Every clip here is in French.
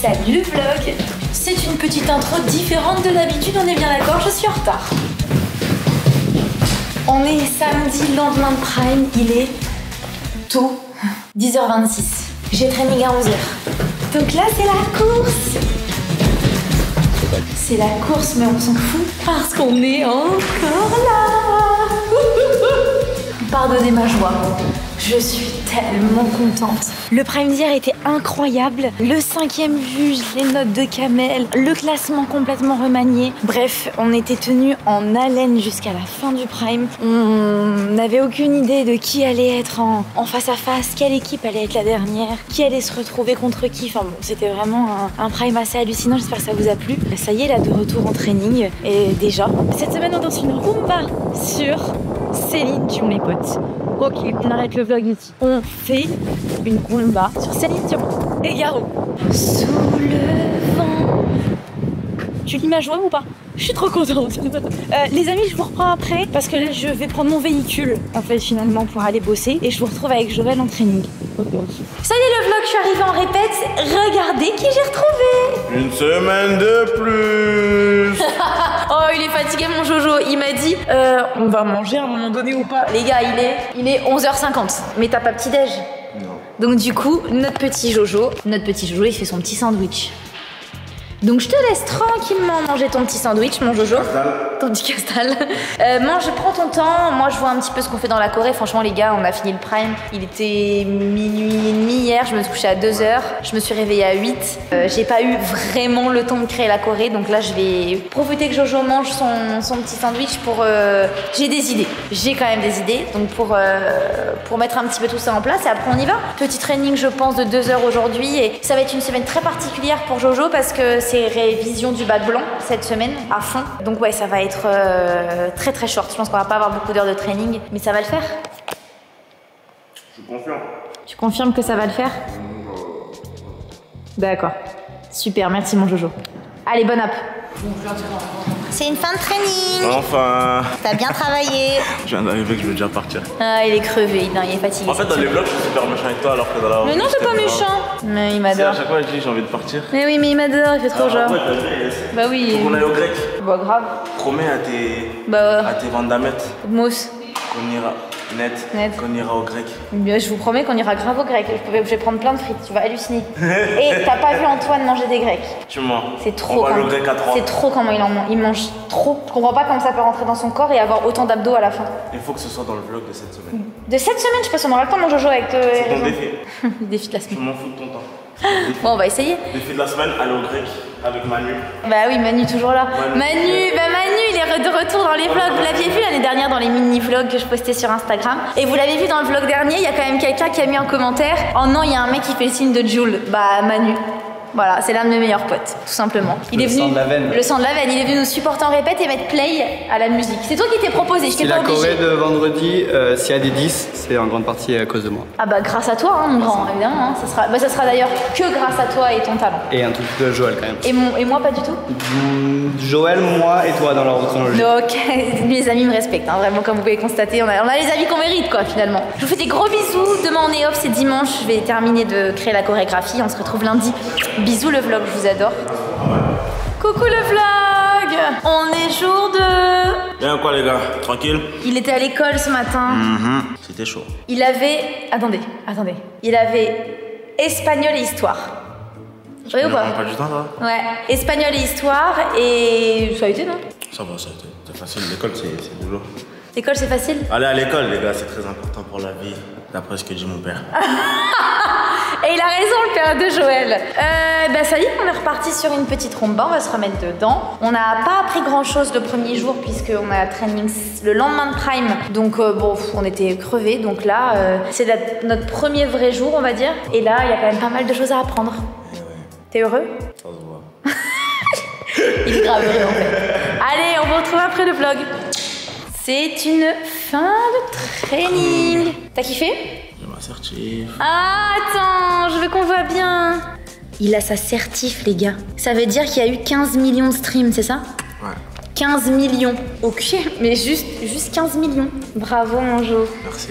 Salut le vlog. C'est une petite intro différente de d'habitude, on est bien d'accord, je suis en retard. On est samedi, lendemain de Prime, il est tôt, 10h26. J'ai training à 11h. Donc là c'est la course. C'est la course mais on s'en fout parce qu'on est encore là. Pardonnez ma joie. Je suis tellement contente. Le Prime d'hier était incroyable. Le 5e juge, les notes de Kamel, le classement complètement remanié. Bref, on était tenus en haleine jusqu'à la fin du Prime. On n'avait aucune idée de qui allait être en face à face, quelle équipe allait être la dernière, qui allait se retrouver contre qui. Enfin bon, c'était vraiment un Prime assez hallucinant. J'espère que ça vous a plu. Ça y est, là, de retour en training. Et déjà, cette semaine, on danse une rumba sur Céline Dion, les potes. Ok, on arrête le vlog ici. On fait une rumba sur Céline Dion et Garou. Sous le vent. Tu lis ma joie ou pas? Je suis trop contente. Les amis, je vous reprends après parce que là, je vais prendre mon véhicule en fait finalement pour aller bosser et je vous retrouve avec Joël en training. Ça y est le vlog, je suis arrivée en répète. Regardez qui j'ai retrouvé. Une semaine de plus. Oh, il est fatigué mon Jojo. Il m'a dit on va manger à un moment donné ou pas. Les gars, il est 11h50. Mais t'as pas petit déj? Non. Donc du coup, notre petit Jojo, il fait son petit sandwich. Donc je te laisse tranquillement manger ton petit sandwich, mon Jojo. Ton petit castal. Mange, prends ton temps. Moi, je vois un petit peu ce qu'on fait dans la Corée. Franchement, les gars, on a fini le Prime. Il était minuit et demi hier. Je me suis couchée à 2h. Je me suis réveillée à 8. J'ai pas eu vraiment le temps de créer la Corée. Donc là, je vais profiter que Jojo mange son petit sandwich pour... J'ai des idées. J'ai quand même des idées. Donc pour mettre un petit peu tout ça en place. Et après, on y va. Petit training, je pense, de 2h aujourd'hui. Et ça va être une semaine très particulière pour Jojo parce que c'est révision du bac blanc cette semaine à fond. Donc ouais, ça va être très très short. Je pense qu'on va pas avoir beaucoup d'heures de training, mais ça va le faire. Je confirme. Tu confirmes que ça va le faire? D'accord. Super, merci mon Jojo. Allez, bonne app. C'est une fin de training. Enfin. T'as bien travaillé. Je viens d'arriver que je veux déjà partir. Ah, il est crevé, il est fatigué. En fait, dans les vlogs, je suis super méchant avec toi alors que dans la... Mais non, c'est pas méchant. Mais il Si, m'adore. à chaque fois, je dis j'ai envie de partir. Mais oui, mais il m'adore, il fait trop genre. Ouais, t'as vu, Bah oui. faut qu'on aille au grec. Bah grave. Promets à tes... Bah à tes vendamettes mousse. qu'on ira... Net. Qu'on ira au grec. Bien, je vous promets qu'on ira grave au grec. Je vais prendre plein de frites, tu vas halluciner. Et t'as pas vu Antoine manger des grecs? Tu mens. C'est trop. On va le grec à 3. C'est trop comment il en mange. Il mange trop. Je comprends pas comment ça peut rentrer dans son corps et avoir autant d'abdos à la fin. Il faut que ce soit dans le vlog de cette semaine. De cette semaine, je pense qu'on aura le temps, mon Jojo, avec C'est ton défi. le défi de la Je semaine. m'en fous de ton temps. Bon, on va essayer. Défi de la semaine, aller au grec avec Manu. Bah oui, Manu toujours là. Manu, il est de retour dans les vlogs. Vous l'aviez vu l'année dernière dans les mini-vlogs que je postais sur Instagram. Et vous l'avez vu dans le vlog dernier, il y a quand même quelqu'un qui a mis en commentaire: oh non, il y a un mec qui fait le signe de Jules. Bah Manu. Voilà, c'est l'un de mes meilleurs potes, tout simplement. Il est venu, sang de la veine. Le sang de la veine, il est venu nous supporter en répète et mettre play à la musique. C'est toi qui t'es proposé, je t'ai pas obligé. La Corée de vendredi, s'il y a des 10, c'est en grande partie à cause de moi. Ah bah grâce à toi, hein, mon grand, évidemment. Hein. Ça sera d'ailleurs que grâce à toi et ton talent. Et un tout petit peu Joël quand même. Et moi pas du tout. Joël, moi et toi dans l'ordre chronologique. Donc, les amis me respectent, hein, vraiment, comme vous pouvez constater. On a les amis qu'on mérite, quoi, finalement. Je vous fais des gros bisous. Demain, on est off, c'est dimanche. Je vais terminer de créer la chorégraphie. On se retrouve lundi. Bisous, le vlog, je vous adore. Coucou, le vlog. On est jour 2. Bien quoi, les gars? Tranquille? Il était à l'école ce matin. C'était chaud. Il avait... Attendez. Il avait espagnol et histoire. Oui ou pas? Pas du temps, toi? Ouais. Espagnol et histoire, et ça a été, non? Ça va, ça a été. C'est facile. L'école, c'est boulot. L'école, c'est facile? Aller à l'école, les gars, c'est très important pour la vie. D'après ce que dit mon père. Et il a raison, le père de Joël. Bah ça y est, on est reparti sur une petite rumba, on va se remettre dedans. On n'a pas appris grand chose le premier jour puisqu'on a training le lendemain de Prime. Donc bon, on était crevés. Donc là, c'est notre premier vrai jour, on va dire. Et là, il y a quand même pas mal de choses à apprendre. Ouais. T'es heureux? Ça se voit. Il est grave heureux en fait. Allez, on vous retrouve après le vlog. C'est une fin de training. T'as kiffé? J'ai ma certif. Ah, attends, je veux qu'on voit bien. Il a sa certif, les gars. Ça veut dire qu'il y a eu 15 millions de streams, c'est ça? Ouais. 15 millions. Ok, mais juste 15 millions. Bravo, mon Jo. Merci.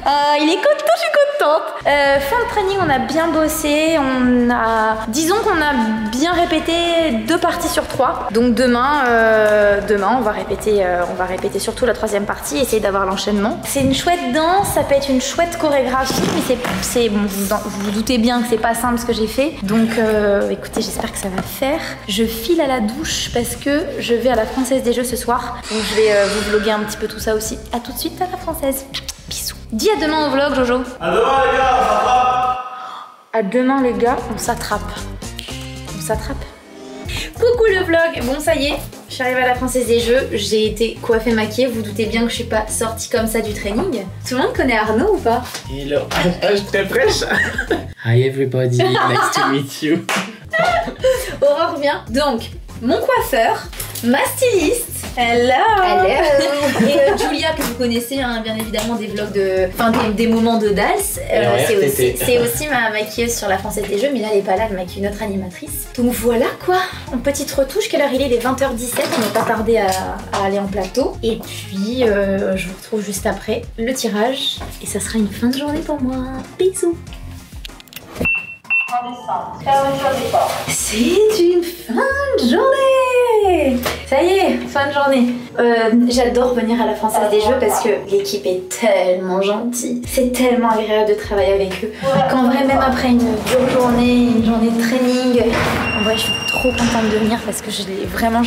Il est content, je suis contente. Fin de training, on a bien bossé. Disons qu'on a bien répété 2 parties sur 3. Donc demain, on va répéter surtout la 3e partie, essayer d'avoir l'enchaînement. C'est une chouette danse, ça peut être une chouette chorégraphie, mais bon, vous vous doutez bien que c'est pas simple ce que j'ai fait. Donc écoutez, j'espère que ça va le faire. Je file à la douche parce que je vais à la Française des Jeux ce soir. Donc je vais vous vlogger un petit peu tout ça aussi. À tout de suite à la Française. Bisous. Dis à demain au vlog, Jojo. À demain les gars, on s'attrape. À demain les gars, on s'attrape. On s'attrape. Coucou le vlog. Bon ça y est, je suis arrivée à la Française des Jeux. J'ai été coiffée, maquillée. Vous doutez bien que je suis pas sortie comme ça du training. Tout le monde connaît Arnaud ou pas? Hello, je suis très fraîche. Hi everybody, nice to meet you. Aurore vient. Donc, mon coiffeur, ma styliste. Hello. Et Julia que vous connaissez hein, bien évidemment des vlogs des moments de Dals. C'est aussi ma maquilleuse sur la Française des Jeux, mais là elle est pas là, elle maquille une autre animatrice. Donc voilà quoi, en petite retouche, quelle heure il est 20h17, on n'est pas tardé à aller en plateau. Et puis je vous retrouve juste après le tirage et ça sera une fin de journée pour moi. Bisous. C'est une fin de journée. Ça y est, fin de journée. J'adore venir à la Française des Jeux parce que l'équipe est tellement gentille. C'est tellement agréable de travailler avec eux. Qu'en vrai, même après une dure journée, une journée de training, en vrai, je suis trop contente de venir parce que je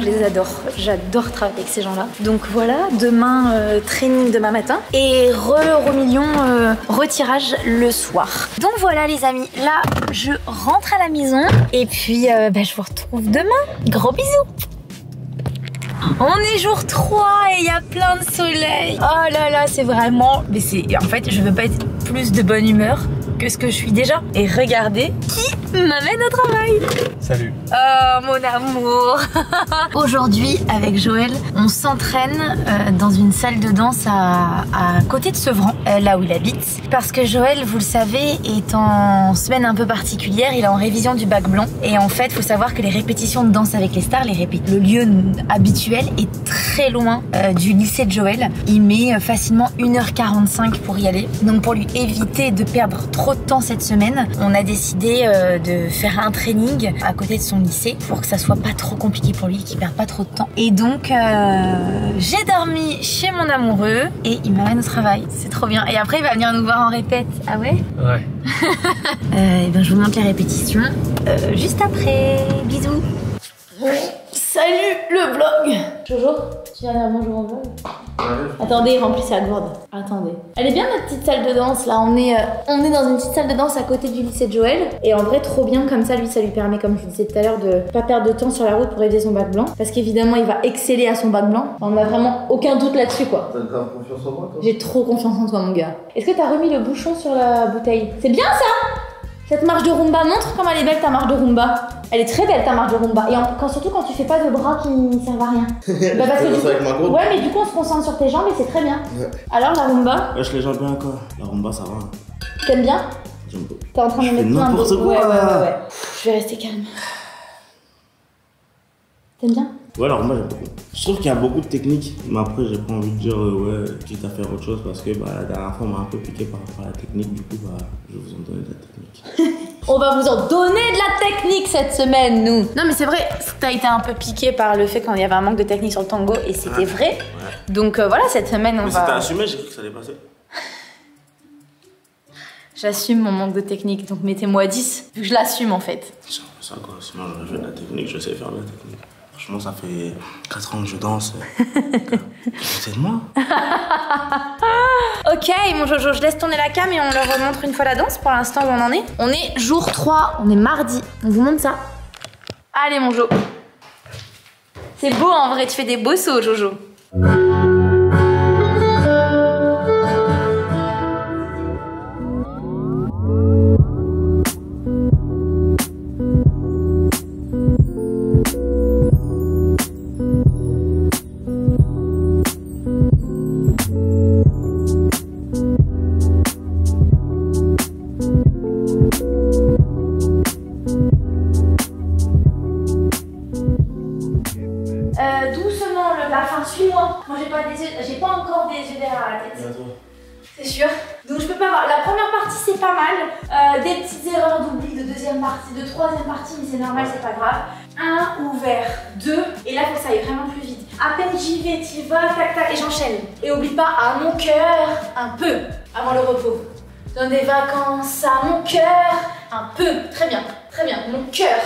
les adore. J'adore travailler avec ces gens-là. Donc voilà, demain, training demain matin. Et l'euro-million, retirage le soir. Donc voilà les amis, là, je rentre à la maison. Et puis, je vous retrouve demain. Gros bisous. On est jour 3 et il y a plein de soleil. Oh là là, c'est vraiment... Mais en fait, je veux pas être plus de bonne humeur que ce que je suis déjà. Et regardez qui m'amène au travail. Salut. Oh mon amour. Aujourd'hui avec Joël on s'entraîne dans une salle de danse à côté de Sevran, là où il habite, parce que Joël, vous le savez, est en semaine un peu particulière. Il est en révision du bac blanc et en fait faut savoir que les répétitions de Danse avec les stars, le lieu habituel est très loin du lycée de Joël. Il met facilement 1h45 pour y aller. Donc pour lui éviter de perdre trop de temps cette semaine, on a décidé de faire un training à côté de son lycée pour que ça soit pas trop compliqué pour lui, qu'il perde pas trop de temps. Et donc j'ai dormi chez mon amoureux et il m'amène au travail. C'est trop bien. Et après il va venir nous voir en répète. Ah ouais? Ouais. Et ben je vous montre les répétitions juste après. Bisous. Salut le vlog. Jojo, tu viens dire bonjour au vlog? Attendez, il remplit sa gourde. Attendez. Elle est bien notre petite salle de danse là. On est dans une petite salle de danse à côté du lycée de Joël. Et en vrai, trop bien comme ça. Lui, ça lui permet, comme je vous disais tout à l'heure, de pas perdre de temps sur la route pour réviser son bac blanc. Parce qu'évidemment, il va exceller à son bac blanc. On n'a vraiment aucun doute là-dessus quoi. T'as confiance en moi toi? J'ai trop confiance en toi mon gars. Est-ce que t'as remis le bouchon sur la bouteille? C'est bien ça? Cette marche de rumba, montre comme elle est belle ta marche de rumba. Elle est très belle ta marche de rumba. Et surtout quand tu fais pas de bras qui ne servent à rien. Parce que avec ma gourde. Ouais mais du coup on se concentre sur tes jambes et c'est très bien. Ouais. Alors la rumba? Wesh les jambes bien quoi. La rumba ça va. T'aimes bien? J'aime beaucoup. T'es en train de mettre plein de... n'importe quoi. Ouais. Je vais rester calme. T'aimes bien? Ouais, alors moi j'aime beaucoup. Je trouve qu'il y a beaucoup de techniques, mais après j'ai pas envie de dire quitte à faire autre chose parce que la dernière fois on m'a un peu piqué par rapport à la technique, du coup je vais vous en donner de la technique. On va vous en donner de la technique cette semaine, nous. Non mais c'est vrai, t'as été un peu piqué par le fait qu'il y avait un manque de technique sur le tango et c'était vrai. Ouais. Donc voilà, cette semaine on va... Mais c'était assumé, j'ai cru que ça allait passer. J'assume mon manque de technique, donc mettez-moi 10, vu que je l'assume en fait. Ça quoi, sinon j'aurais fait de la technique, je sais faire de la technique. Franchement, ça fait 4 ans que je danse. C'est de moi. Ok, mon Jojo, je laisse tourner la cam et on leur remontre une fois la danse pour l'instant où on en est. On est jour 3, on est mardi. On vous montre ça. Allez, mon Jo. C'est beau en vrai, tu fais des beaux sauts, Jojo. Doucement, la fin, suis-moi. Moi, j'ai pas encore des yeux derrière la tête. c'est sûr. Donc je peux pas voir. La première partie c'est pas mal. Des petites erreurs d'oubli de deuxième partie, de troisième partie, mais c'est normal, c'est pas grave. 1 ouvert, 2, et là faut que ça aille vraiment plus vite. À peine j'y vais, t'y vas, tac tac, et j'enchaîne. Et oublie pas à mon cœur, un peu, avant le repos. Donne des vacances à mon cœur, un peu. Très bien, mon cœur.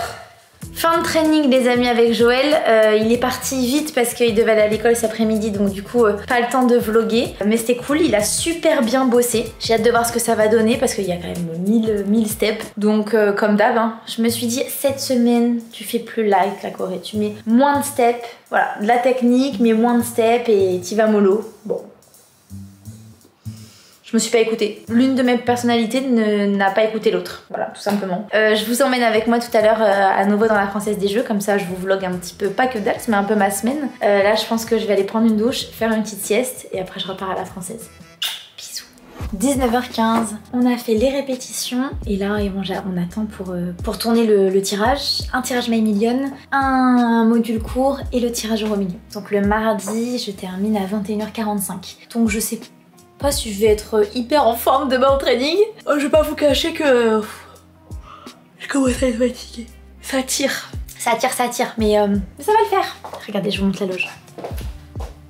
Fin de training les amis avec Joël, il est parti vite parce qu'il devait aller à l'école cet après-midi, donc du coup pas le temps de vlogger, mais c'était cool, il a super bien bossé. J'ai hâte de voir ce que ça va donner parce qu'il y a quand même 1000 steps, donc comme d'hab, hein, je me suis dit cette semaine tu fais plus light la Corée, tu mets moins de steps, voilà, de la technique mais moins de steps et t'y vas mollo. Bon. Je me suis pas écoutée. L'une de mes personnalités n'a pas écouté l'autre. Voilà, tout simplement. Je vous emmène avec moi tout à l'heure à nouveau dans la Française des Jeux. Comme ça, je vous vlog un petit peu, pas que Dax, mais un peu ma semaine. Là, je pense que je vais aller prendre une douche, faire une petite sieste et après, je repars à la Française. Bisous. 19h15, on a fait les répétitions et là, on attend pour tourner le tirage. Un tirage My Million, un module court et le tirage Euro Million. Donc le mardi, je termine à 21h45. Donc je sais pas si je vais être hyper en forme demain au training. Oh, je vais pas vous cacher que je commence à être fatiguée. Ça tire, mais ça va le faire. Regardez, je vous montre la loge.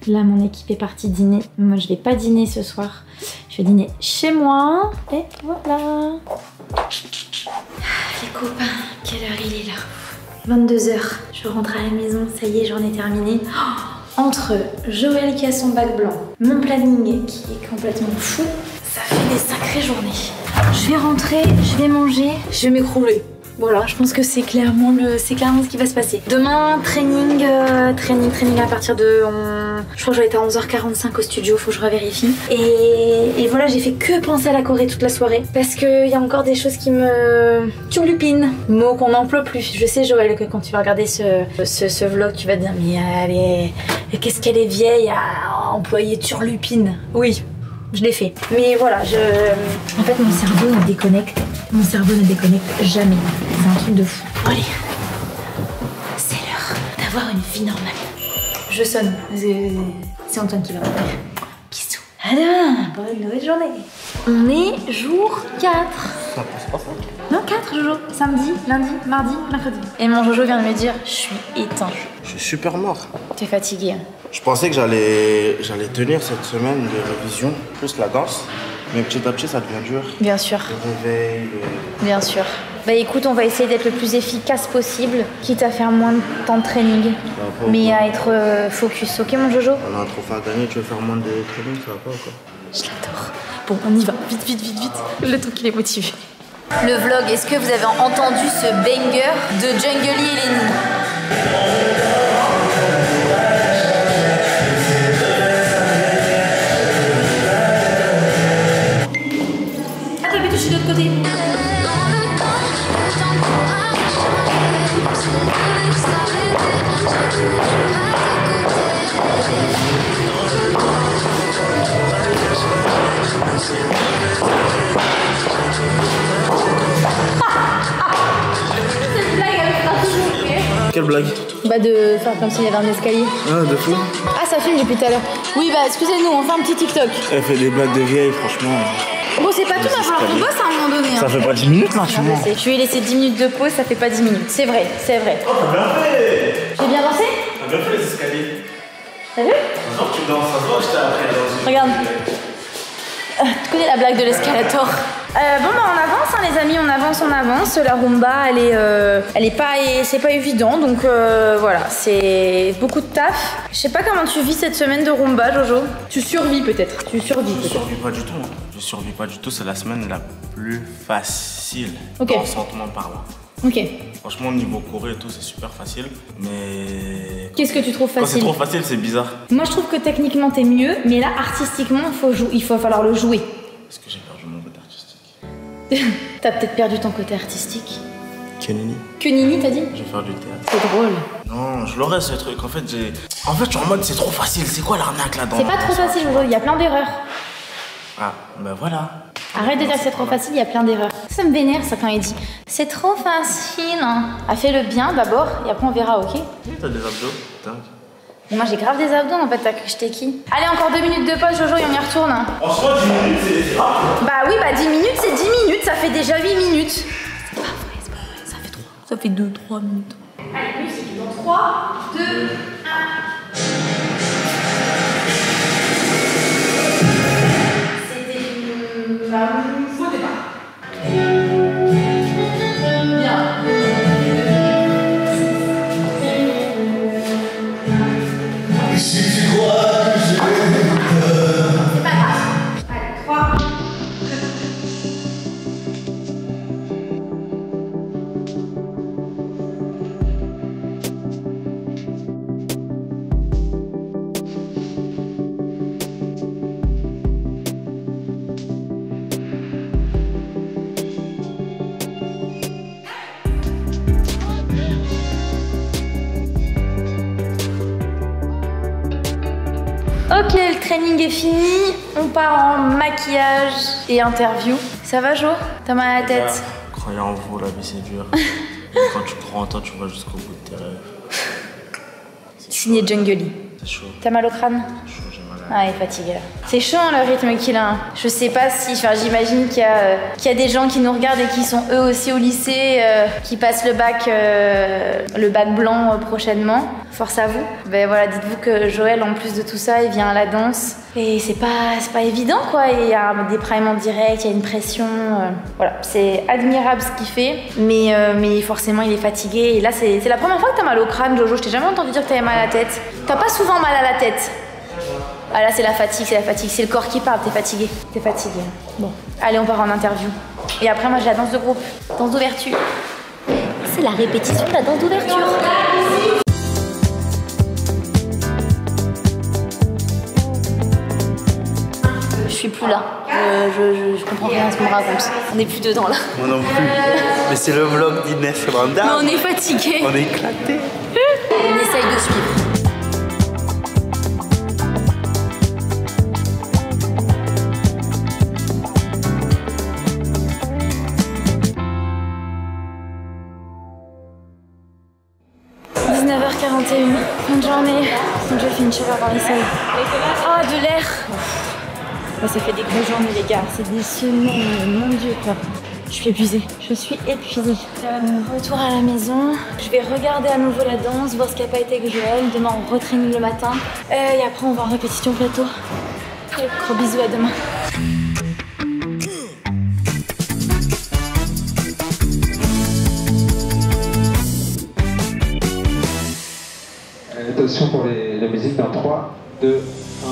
Là, mon équipe est partie dîner. Moi, je vais pas dîner ce soir. Je vais dîner chez moi. Et voilà. Les copains, quelle heure il est là? 22h. Je rentre à la maison. Ça y est, j'en ai terminé. Entre Joël qui a son bac blanc, mon planning qui est complètement fou, ça fait des sacrées journées. Je vais rentrer, je vais manger, je vais m'écrouler. Voilà, je pense que c'est clairement ce qui va se passer. Demain, training à partir de... Je crois que je vais être à 11h45 au studio, faut que je revérifie. Et voilà, j'ai fait que penser à la Corée toute la soirée. Parce qu'il y a encore des choses qui me turlupinent. Mot qu'on n'emploie plus. Je sais Joël que quand tu vas regarder ce vlog, tu vas te dire mais qu'est-ce qu'elle est vieille à employer turlupine. Oui. Je l'ai fait. Mais voilà, en fait, mon cerveau ne déconnecte. Mon cerveau ne déconnecte jamais. C'est un truc de fou. Allez, c'est l'heure d'avoir une vie normale. Je sonne. C'est Antoine qui va m'ouvrir. Bisous. À demain pour une nouvelle journée. On est jour 4. Ça passe pas ça? Non, 4 Jojo. Samedi, lundi, mardi, mercredi. Et mon Jojo vient de me dire, je suis éteint. Je suis super mort. T'es fatigué. Je pensais que j'allais tenir cette semaine de révision, plus la danse. Mais petit à petit, ça devient dur. Bien sûr. Le réveil, Bien sûr. Bah écoute, on va essayer d'être le plus efficace possible, quitte à faire moins de temps de training, mais à être focus. Ok mon Jojo? On a un trophée à gagner, tu veux faire moins de training, ça va pas ou quoi? Je l'adore. Bon, on y va. Vite. Le truc, il est motivé. Le vlog, est-ce que vous avez entendu ce banger de Jungly et Lenny? Je suis de l'autre côté. Cette blague, elle me fait toujours rire. Quelle blague? Bah de faire comme s'il y avait un escalier. Ah, de fou. Ah, ça filme depuis tout à l'heure. Oui, bah excusez-nous, on fait un petit TikTok. Elle fait des blagues de vieille, franchement. Bon, c'est pas tout, il va falloir qu'on bosse à un moment donné. Ça fait pas 10 minutes là, tu vois. Je lui ai laissé 10 minutes de pause, ça fait pas 10 minutes. C'est vrai. Oh, t'as bien fait. J'ai bien dansé? T'as bien fait les escaliers. T'as vu? Genre tu danses, ça se voit que je t'ai appris à danser. Regarde. Tu connais la blague de l'escalator? Bon bah on avance hein, les amis, on avance. La rumba c'est pas évident, donc voilà, c'est beaucoup de taf. Je sais pas comment tu vis cette semaine de rumba, Jojo. Tu survis peut-être. Je survis pas du tout. Je survis pas du tout, c'est la semaine la plus facile. Ok. Consentement par là. Ok. Franchement, niveau Corée et tout, c'est super facile. Mais. Qu'est-ce que tu trouves Quand c'est facile? trop facile, c'est bizarre. Moi je trouve que techniquement t'es mieux, mais là artistiquement il va falloir le jouer. Est-ce que j'ai perdu mon côté artistique? T'as peut-être perdu ton côté artistique. Kenini. Kenini t'as dit? Je vais faire du théâtre. C'est drôle. Non, je l'aurais ce truc. En fait, je suis en mode c'est trop facile. C'est quoi l'arnaque là-dedans? C'est pas trop facile, Jojo, il y a plein d'erreurs. Ah, bah voilà. Arrête de dire que c'est trop facile, il y a plein d'erreurs. Ça me vénère ça quand il dit c'est trop facile. Ah, fais-le bien d'abord et après on verra, ok? Oui, t'as des abdos, dingue. Moi j'ai grave des abdos en fait, t'as cru que j'étais qui? Allez, encore 2 minutes de pause, Jojo, et on y retourne. Franchement, 10 minutes, c'est grave. Bah oui, bah 10 minutes, c'est 10 minutes, ça fait déjà 8 minutes. C'est pas vrai, ça fait 3. Ça fait 2-3 minutes. Allez, musique dans 3, 2, 1. C'était ma faux départ. Ok, le training est fini, on part en maquillage et interview. Ça va Jo? T'as mal à la tête? Croyez en vous, la vie c'est dur. Quand tu crois en toi, tu vas jusqu'au bout de tes rêves. Signé Jungly. C'est chaud. T'as mal au crâne? Chaud, j'ai mal Ah, il est fatigué là. C'est chaud hein, le rythme qu'il a. Je sais pas si, enfin j'imagine qu'il y a des gens qui nous regardent et qui sont eux aussi au lycée, qui passent le bac blanc prochainement. Force à vous. Ben voilà, dites-vous que Joël, en plus de tout ça, il vient à la danse. Et c'est pas évident quoi. Il y a des primes en direct, il y a une pression. Voilà, c'est admirable ce qu'il fait. Mais forcément, il est fatigué. Et là, c'est la première fois que t'as mal au crâne, Jojo. Je t'ai jamais entendu dire que t'avais mal à la tête. T'as pas souvent mal à la tête. Ah là, c'est la fatigue, c'est le corps qui parle. T'es fatigué. T'es fatigué. Bon, allez, on part en interview. Et après, moi, j'ai la danse de groupe. Danse d'ouverture. C'est la répétition de la danse d'ouverture. Je suis plus là. Je comprends rien à ce qu'on me raconte. On n'est plus dedans là. Moi non plus. Mais c'est le vlog d'Inès Randa. Mais on est fatigué. On est éclaté. On essaye de suivre. Fin de journée, donc je fais une chaleur dans les salles. Ah, de l'air. Ça fait des grosses journées les gars, c'est des semaines, mon dieu quoi. Je suis épuisée, retour à la maison, je vais regarder à nouveau la danse, voir ce qui n'a pas été avec Joël. Demain on retraining le matin et après on va en répétition plateau. Gros bisous, à demain. Attention pour la musique dans 3, 2, 1.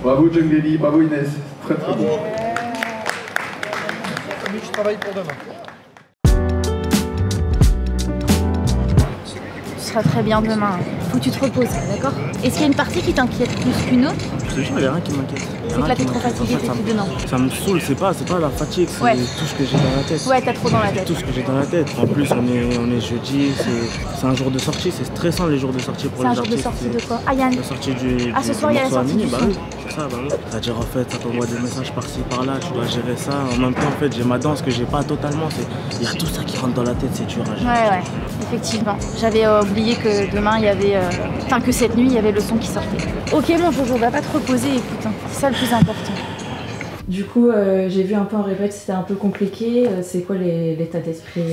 Bravo Jungly, bravo Inès, très très bon. Je travaille pour demain. Tu seras très bien demain. Faut que tu te reposes, d'accord? Est-ce qu'il y a une partie qui t'inquiète plus qu'une autre? Je te jure, il n'y a rien qui m'inquiète. C'est que là t'es trop fatigué, t'es plus dedans. Ça me saoule, c'est pas la fatigue, c'est tout ce que j'ai dans la tête. Ouais, t'as trop dans la tête. Tout ce que j'ai dans la tête. En plus, on est jeudi, c'est un jour de sortie, c'est stressant les jours de sortie pour les artistes. C'est un jour de sortie de quoi? Ah, Yann. La sortie du ce soir, il y a la sortie du bah son. oui, c'est ça, bah oui. C'est-à-dire en fait, ça t'envoie des messages par-ci, par-là, tu dois gérer ça. En même temps, en fait, j'ai ma danse que j'ai pas totalement. Il y a tout ça qui rentre dans la tête, c'est dur à gérer. Ouais, effectivement. J'avais oublié que demain, il y avait... Enfin, que cette nuit, il y avait le son qui sortait. Ok, mon Jojo, va pas te reposer, écoute. Hein. C'est ça le plus important. Du coup, j'ai vu un peu en répète, c'était un peu compliqué. C'est quoi l'état d'esprit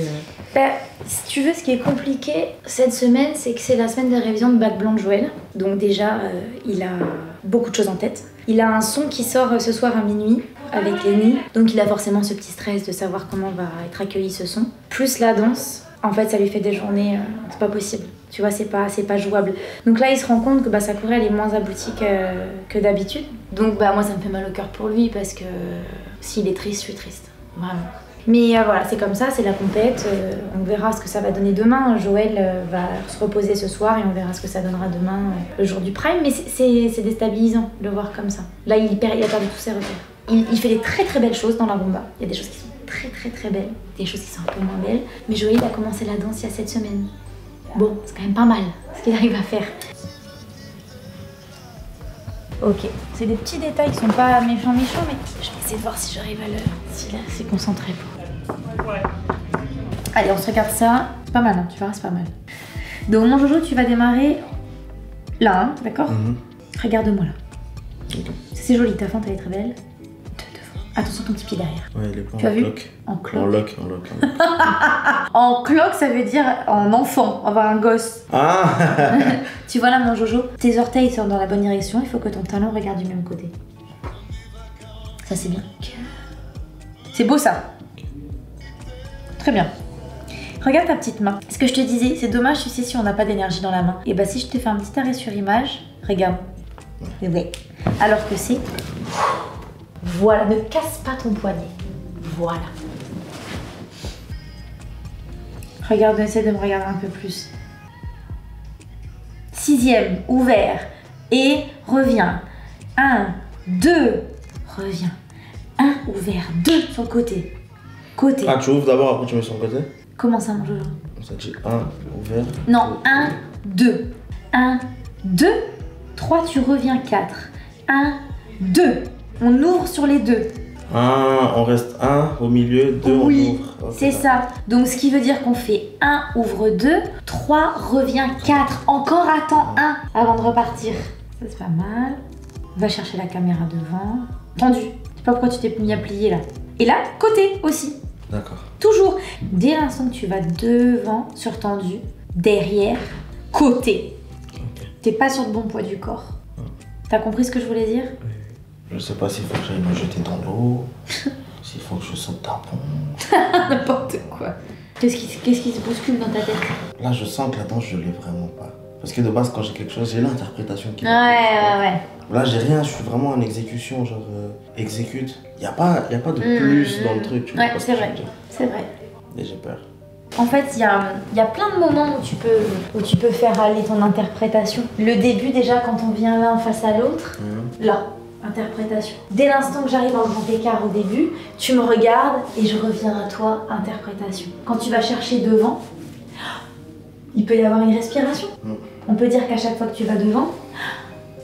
Bah, si tu veux, ce qui est compliqué cette semaine, c'est que c'est la semaine de révision de bac blanc de Joël. Donc déjà, il a beaucoup de choses en tête. Il a un son qui sort ce soir à minuit avec Lenny. Donc il a forcément ce petit stress de savoir comment va être accueilli ce son. Plus la danse, en fait, ça lui fait des journées, c'est pas possible. Tu vois, c'est pas jouable. Donc là, il se rend compte que sa chorale est moins aboutie que d'habitude. Donc moi, ça me fait mal au cœur pour lui parce que s'il est triste, je suis triste. Vraiment. Mais voilà, c'est comme ça, c'est la compète. On verra ce que ça va donner demain. Joël va se reposer ce soir et on verra ce que ça donnera demain, le jour du prime. Mais c'est déstabilisant de le voir comme ça. Là, il a perdu tous ses repères. Il fait des très très belles choses dans la rumba. Il y a des choses qui sont très très très belles, des choses qui sont un peu moins belles. Mais Joël a commencé la danse il y a 7 semaines. Bon, c'est quand même pas mal ce qu'il arrive à faire. Ok, c'est des petits détails qui sont pas méchants, mais je vais essayer de voir si j'arrive à s'y concentrer. Allez, on se regarde ça. C'est pas mal, hein, tu verras, c'est pas mal. Donc, mon Jojo, tu vas démarrer là, hein, d'accord? Regarde-moi là. Okay. C'est joli, ta fente, elle est très belle. Attention ton petit pied derrière. Ouais, il est pas tu as vu? En cloque. En cloque, ça veut dire en enfant, avoir un gosse. Ah. Tu vois là, mon Jojo, tes orteils sont dans la bonne direction, il faut que ton talon regarde du même côté. Ça, c'est bien. C'est beau, ça. Très bien. Regarde ta petite main. Ce que je te disais, c'est dommage, tu sais, si on n'a pas d'énergie dans la main. Et bah, si je te fais un petit arrêt sur image, regarde. Ouais. Alors que c'est... Voilà, ne casse pas ton poignet. Voilà. Regarde, essaie de me regarder un peu plus. 6e, ouvert. Et reviens. 1, 2, reviens. 1, ouvert. 2 sur le côté. Côté. Ah, tu ouvres d'abord, après tu mets sur le côté? Comment ça, mon Jojo? Ça dit 1, ouvert. Non, 1, 2. 1, 2. 3, tu reviens 4. 1, 2. On ouvre sur les deux. On reste 1 au milieu, 2 on ouvre. Okay, c'est ça. Donc ce qui veut dire qu'on fait 1, ouvre 2, 3, revient 4. Encore attends 1 avant de repartir. Ça c'est pas mal. Va chercher la caméra devant. Tendu. Je sais pas pourquoi tu t'es mis à plier là. Et là, côté aussi. D'accord. Toujours. Dès l'instant que tu vas devant, sur tendu, derrière, côté. Okay. T'es pas sur le bon poids du corps. T'as compris ce que je voulais dire? Oui. Je sais pas s'il faut que j'aille me jeter dans l'eau, s'il faut que je saute d'un pont. N'importe quoi. Qu'est-ce qui se bouscule dans ta tête? Là, je sens que la danse, je l'ai vraiment pas. Parce que de base, quand j'ai quelque chose, j'ai l'interprétation qui est... Ouais. Là, j'ai rien, je suis vraiment en exécution, genre exécute. Y a pas de plus dans le truc, tu vois. Ouais, c'est vrai. C'est vrai. Et j'ai peur. En fait, il y a plein de moments où tu peux faire aller ton interprétation. Le début, déjà, quand on vient l'un face à l'autre, là. Interprétation. Dès l'instant que j'arrive en grand écart au début, tu me regardes et je reviens à toi, interprétation. Quand tu vas chercher devant, il peut y avoir une respiration. On peut dire qu'à chaque fois que tu vas devant,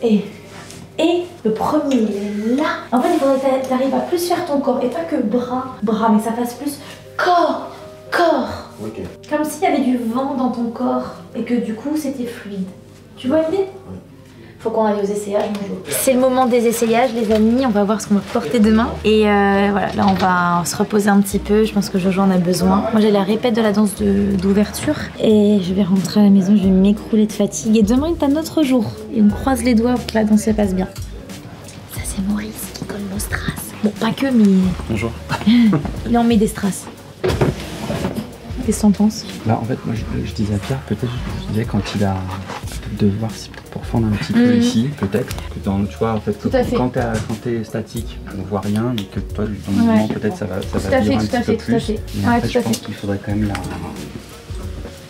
et le premier, il est là. En fait, il faudrait que tu arrives à plus faire ton corps, et pas que bras, mais ça fasse plus corps. Okay. Comme s'il y avait du vent dans ton corps, et que du coup, c'était fluide. Tu vois l'idée? Faut qu'on aille aux essayages un jour. C'est le moment des essayages, les amis. On va voir ce qu'on va porter demain. Et voilà, là on va se reposer un petit peu. Je pense que Jojo en a besoin. Moi j'ai la répète de la danse d'ouverture. Et je vais rentrer à la maison, je vais m'écrouler de fatigue. Et demain est un autre jour. Et on croise les doigts pour que la danse se passe bien. Ça c'est Maurice qui colle nos strass. Bon, pas que, mais... Bonjour. Il en met des strass. Qu'est-ce que t'en penses? Là en fait, moi je disais à Pierre, peut-être, je disais quand il a... de voir si pour fendre un petit peu ici, peut-être, que dans, tu vois, en fait, quand t'es statique, on voit rien, mais que toi, dans le mouvement, peut-être ça va vivre un petit peu plus. Mais en fait, je pense qu'il faudrait quand même la...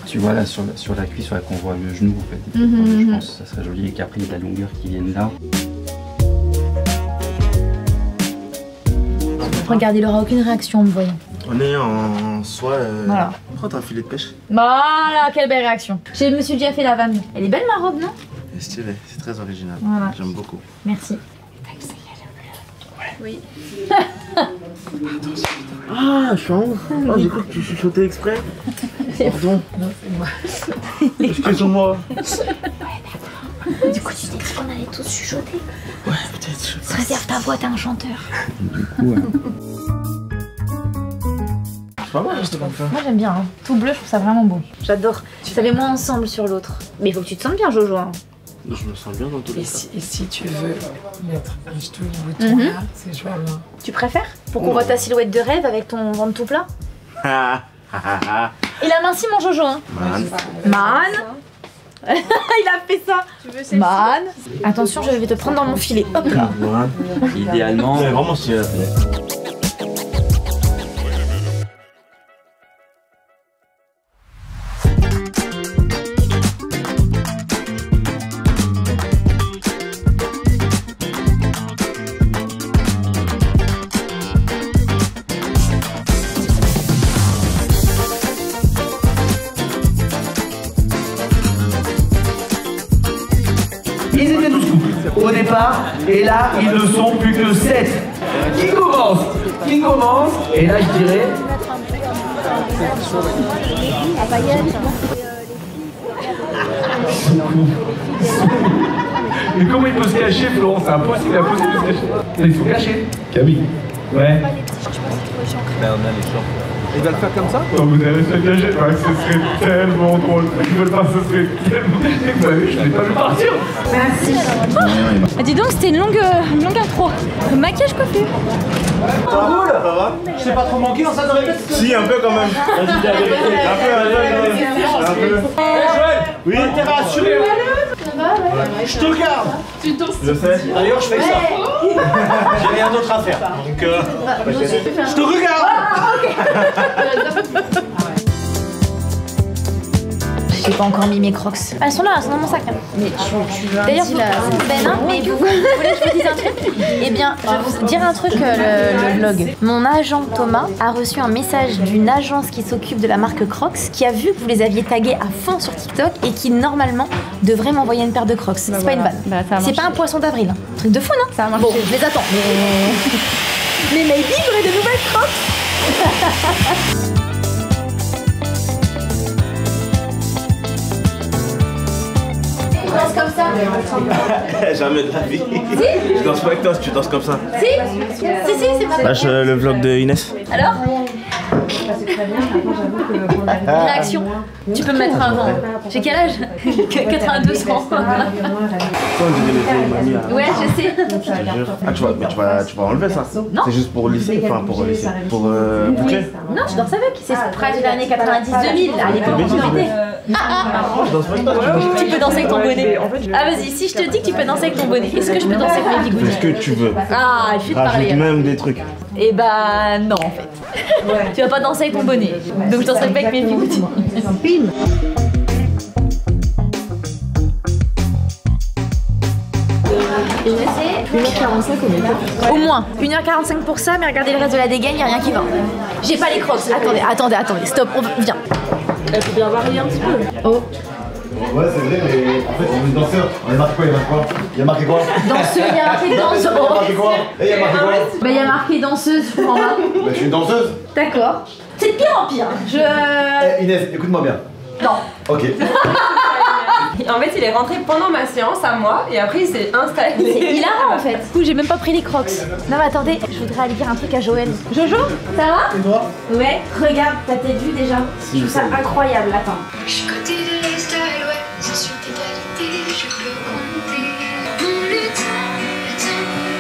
Tu vois, là, sur la cuisse, qu'on voit le genou, en fait. Je pense que ça serait joli et qu'après, il y a de la longueur qui vienne là. Regardez, il n'aura aucune réaction en me voyant. On est en soie. Voilà. Prends un filet de pêche. Voilà, quelle belle réaction. Je me suis déjà fait la vanne. Elle est belle ma robe, non? C'est stylé, c'est très original. Voilà. J'aime beaucoup. Merci. Oui. Ah, je suis en haut. Oh, j'ai cru que tu chuchotais exprès. Pardon. Non, c'est moi. Excuse-moi. Ouais, d'accord. Du coup, tu t'es dit qu'on allait tous chuchoter? Ouais, peut-être. Réserve ta voix, t'es un chanteur. Du coup, pas mal, je te comme ça. Moi j'aime bien, hein. Tout bleu, je trouve ça vraiment beau. J'adore. Ça met moins ensemble sur l'autre. Mais il faut que tu te sentes bien, Jojo. Hein. Je me sens bien dans tous les cas. Et si tu veux mettre juste au bouton là, c'est jouable. Tu préfères? Pour qu'on voit ta silhouette de rêve avec ton ventre tout plat? Il a minci mon Jojo, hein. Man. Il a fait ça. Tu veux celle-ci? Man. Attention, je vais te prendre dans mon filet. Hop là. idéalement... C'est vraiment stylé. au départ, et là, ils ne sont plus que 7. Qui commence? Qui commence? Et là, je dirais... Mais comment il peut se cacher, Florent? C'est impossible, impossible de se cacher. Il faut cacher. Camille. Ouais. Il va le faire comme ça? Oh, vous avez réussi à le cacher? Ouais, ce serait tellement drôle. Je veux le faire, ce serait tellement... Vous avez vu, je n'ai pas vu partir. Merci. Ah, dis donc, c'était une longue intro. Maquillage coiffure. Ça roule? Ça va? Je t'ai pas trop manqué dans ça de répétition? Si, un peu quand même. Vas-y, dis la vérité. Un peu. Oui. Intérêt assuré. Je te regarde. Je sais. D'ailleurs, je fais ça. J'ai rien d'autre à faire. Donc, je te regarde. J'ai pas encore mis mes crocs. Elles sont là, elles sont dans mon sac. Mais d'ailleurs, Ben, mais vous voulez que je vous dise un truc? Eh bien, je vais vous dire un truc, le vlog. Mon agent Thomas a reçu un message d'une agence qui s'occupe de la marque Crocs, qui a vu que vous les aviez tagués à fond sur TikTok et qui normalement devrait m'envoyer une paire de Crocs. C'est pas une vanne. C'est pas un poisson d'avril. Hein. Truc de fou, non? Ça a marché. Bon, je les attends. Mais maybe j'aurai de nouvelles Crocs. Comme ça. Jamais de la vie. Si? Je danse pas avec toi si tu danses comme ça. Si, c'est pas Lâche le vlog de Inès. Alors? Réaction. Tu peux me mettre un vent. J'ai quel âge? 82 ans. Ouais, je sais. Ah, tu vas enlever ça? Non. C'est juste pour lycée, enfin pour lycée. Pour boucler? Non, je danse avec. C'est près de l'année 90-2000, à l'époque où j'étais. Je danse pas avec toi. Tu peux danser avec ton bonnet. Ah, vas-y, si je te dis que tu peux danser avec ton bonnet, est-ce que je peux danser avec mes bigoudis? Fais ce que tu veux. Ah, je vais te parler. Rajoute même des trucs. Eh bah, non, en fait. Tu vas pas danser avec ton bonnet. Donc je danserai pas avec mes bigoudis. Bim. Je sais. 1h45 au mieux. Au moins 1h45 pour ça, mais regardez le reste de la dégaine, y'a rien qui va. J'ai pas les crocs. Attendez, stop, stop, Elle peut bien varier un petit peu. Oh. Ouais, c'est vrai, mais en fait, on est danseur. On a marqué quoi? Il y a marqué quoi? Danseuse, il y a marqué danseuse. Il y a marqué quoi? Il y a marqué quoi? Bah, il y a marqué danseuse, je comprends pas. Bah, je suis une danseuse. D'accord. C'est de pire en pire. Inès, écoute-moi bien. Non. Ok. En fait, il est rentré pendant ma séance à moi et après il s'est installé. C'est hilarant en fait. Du coup, j'ai même pas pris les crocs. Non, mais attendez, je voudrais aller dire un truc à Joël. Jojo, ça va? Et toi? Ouais, regarde, t'as peut-être vu déjà. Je trouve ça incroyable, attends. Je suis côté de l'Estelle, ouais, je suis pénalité, je peux compter. Le temps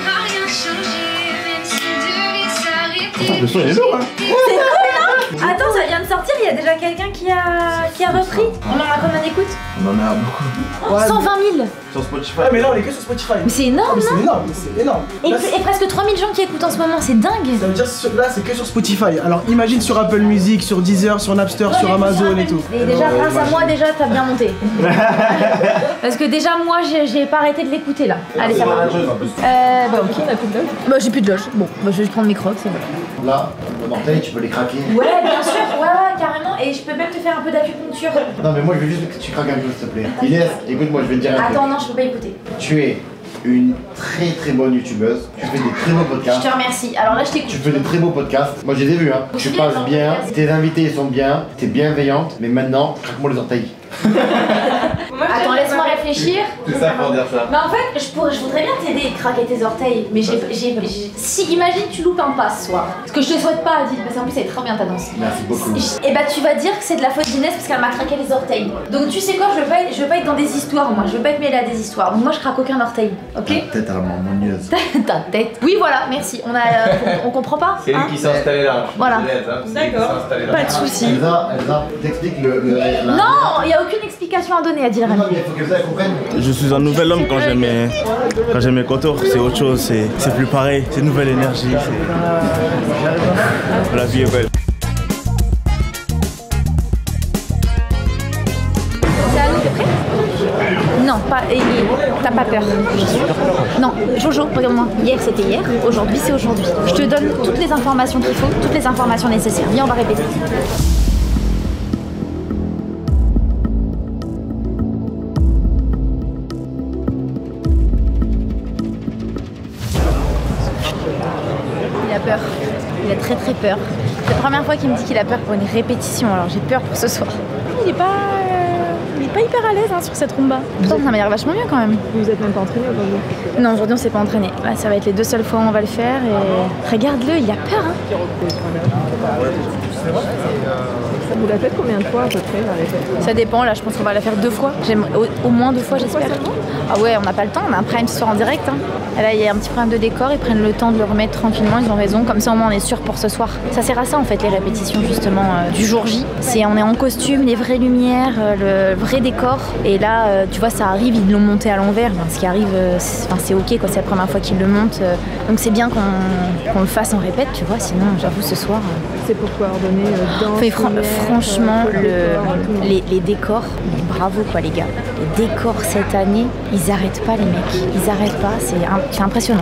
n'a rien changé, même si devait s'arrêter. Le son il est lourd, hein? C'est cool, hein? Attends, ça vient de sortir, il y a déjà quelqu'un qui a repris. On en a combien d'écoutes? On en a beaucoup. 120 000. Sur Spotify. Ouais, mais là on est que sur Spotify. Mais c'est énorme, C'est non? énorme, c'est énorme. Et, Là, et presque 3000 gens qui écoutent en ce moment, c'est dingue. ça veut dire que là c'est que sur Spotify. Alors imagine sur Apple Music, sur Deezer, sur Napster, sur Amazon et tout. Et déjà, grâce à moi, déjà, t'as bien monté. Parce que déjà, moi, j'ai pas arrêté de l'écouter là. Allez, ça va. Bah, ok, on a plus de loge. Bah, j'ai plus de loge. Bon, bah, je vais juste prendre mes crocs, c'est bon. Là, le orteil, tu peux les craquer. Ouais, bien sûr, ouais, carrément. Et je peux même te faire un peu d'acupuncture. Non, mais moi je veux juste que tu craques un peu, s'il te plaît. Inès, écoute-moi, je vais te dire un truc. Attends, non, je peux pas écouter. Tu es une très bonne youtubeuse. Tu fais des très beaux Je podcasts. te remercie. Alors là, je t'écoute. Tu fais des très beaux podcasts. Moi j'ai des vues, hein. Tu passes bien, tes invités sont bien, t'es bienveillante, mais maintenant, craque-moi les orteils. Attends, laisse-moi réfléchir. C'est ça pour dire ça. Bah en fait, je voudrais bien t'aider à craquer tes orteils, mais si imagine tu loupes un pas ce soir, ce que je te souhaite pas, Adil, parce qu'en plus elle est trop bien ta danse. Merci beaucoup. Et bah tu vas dire que c'est de la faute d'Inès parce qu'elle m'a craqué les orteils. Donc tu sais quoi, je veux pas être dans des histoires moi, je veux pas être mêlée à des histoires. Donc moi je craque aucun orteil, ok? Ta tête à la marmonnieuse. Ta tête. Oui voilà, merci. On comprend pas. C'est lui qui s'est installé là. Voilà. D'accord. Pas de soucis. Elsa, t'expliques Non, il y a aucune explication à donner, Adil. Non, mais il faut que ça comprenne. Je suis un nouvel homme quand j'ai mes contours, c'est autre chose, c'est plus pareil, c'est une nouvelle énergie, la vie est belle. C'est à nous, t'es prêt? Non, t'as pas peur. Non, Jojo, regarde-moi. Hier c'était hier, aujourd'hui c'est aujourd'hui. Je te donne toutes les informations qu'il faut, toutes les informations nécessaires. Viens, on va répéter. Il a peur. Il a très très peur. C'est la première fois qu'il me dit qu'il a peur pour une répétition, alors j'ai peur pour ce soir. Il est pas hyper à l'aise hein, sur cette rumba. Pourtant ça m'a l'air vachement bien quand même. Vous êtes même pas entraîné aujourd'hui? Non, aujourd'hui on s'est pas entraîné. Là ça va être les 2 seules fois où on va le faire et regarde-le, il a peur hein. Vous la faites combien de fois à peu près la répète? Ça dépend, là je pense qu'on va la faire 2 fois. Au moins 2 fois j'espère. Ah ouais, on n'a pas le temps, on a un prime ce soir en direct. Hein. Et là il y a un petit problème de décor, ils prennent le temps de le remettre tranquillement, ils ont raison. Comme ça au moins on est sûr pour ce soir. Ça sert à ça en fait les répétitions justement du jour J. On est en costume, les vraies lumières, le vrai décor. Et là tu vois ça arrive, ils l'ont monté à l'envers. Ce qui arrive, c'est ok quoi, c'est la première fois qu'ils le montent. Donc c'est bien qu'on le fasse en répète, tu vois, sinon j'avoue ce soir... C'est pour coordonner danse, franchement, les décors, bravo quoi les gars. Les décors cette année, ils arrêtent pas les mecs, ils arrêtent pas, c'est impressionnant.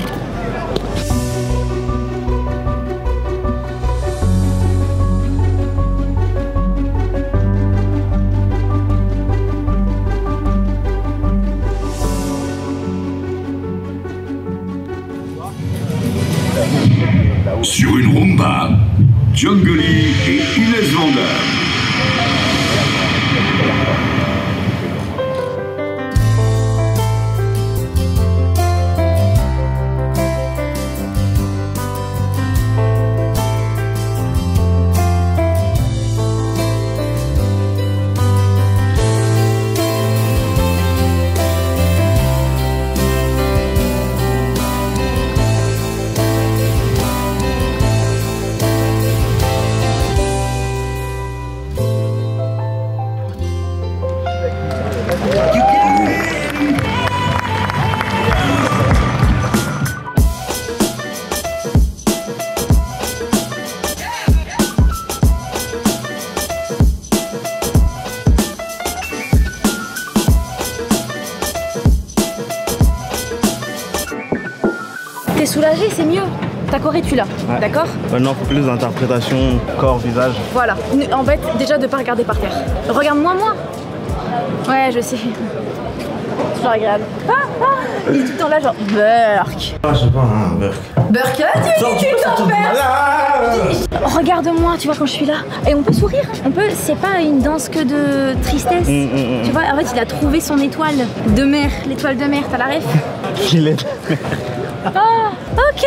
Sur une rumba, Jungly et Inès Van Damme. T'es soulagé, c'est mieux. Ta corps est tu là, ouais. D'accord? Maintenant, faut plus d'interprétation corps-visage. Voilà. En fait, déjà de pas regarder par terre. Regarde-moi, moi. Ouais, je sais. Je regarde. Il est tout le temps là, genre Burk. Ah, je sais pas, hein, Burk. Burk, là, tu t'en perds. Regarde-moi, tu vois, quand je suis là. Et on peut sourire. On peut. C'est pas une danse que de tristesse. Tu vois, en fait, il a trouvé son étoile de mer. L'étoile de mer, t'as la ref? Il est. Ah, ok.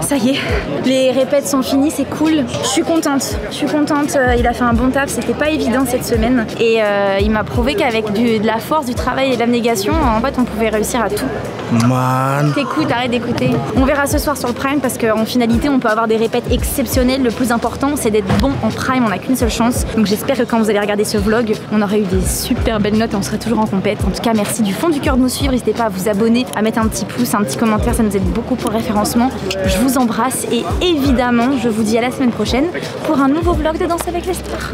Ça y est, les répètes sont finies, c'est cool. Je suis contente, il a fait un bon taf, c'était pas évident cette semaine. Et il m'a prouvé qu'avec de la force, du travail et de l'abnégation, en fait on pouvait réussir à tout. Man. T'écoutes, arrête d'écouter. On verra ce soir sur le Prime parce qu'en finalité on peut avoir des répètes exceptionnelles. Le plus important c'est d'être bon en Prime, on n'a qu'une seule chance. Donc j'espère que quand vous allez regarder ce vlog, on aura eu des super belles notes et on sera toujours en compète. En tout cas merci du fond du cœur de nous suivre, n'hésitez pas à vous abonner, à mettre un petit pouce, un petit commentaire, ça nous aide beaucoup pour le référencement. Je vous embrasse et évidemment je vous dis à la semaine prochaine pour un nouveau vlog de Danse avec les stars.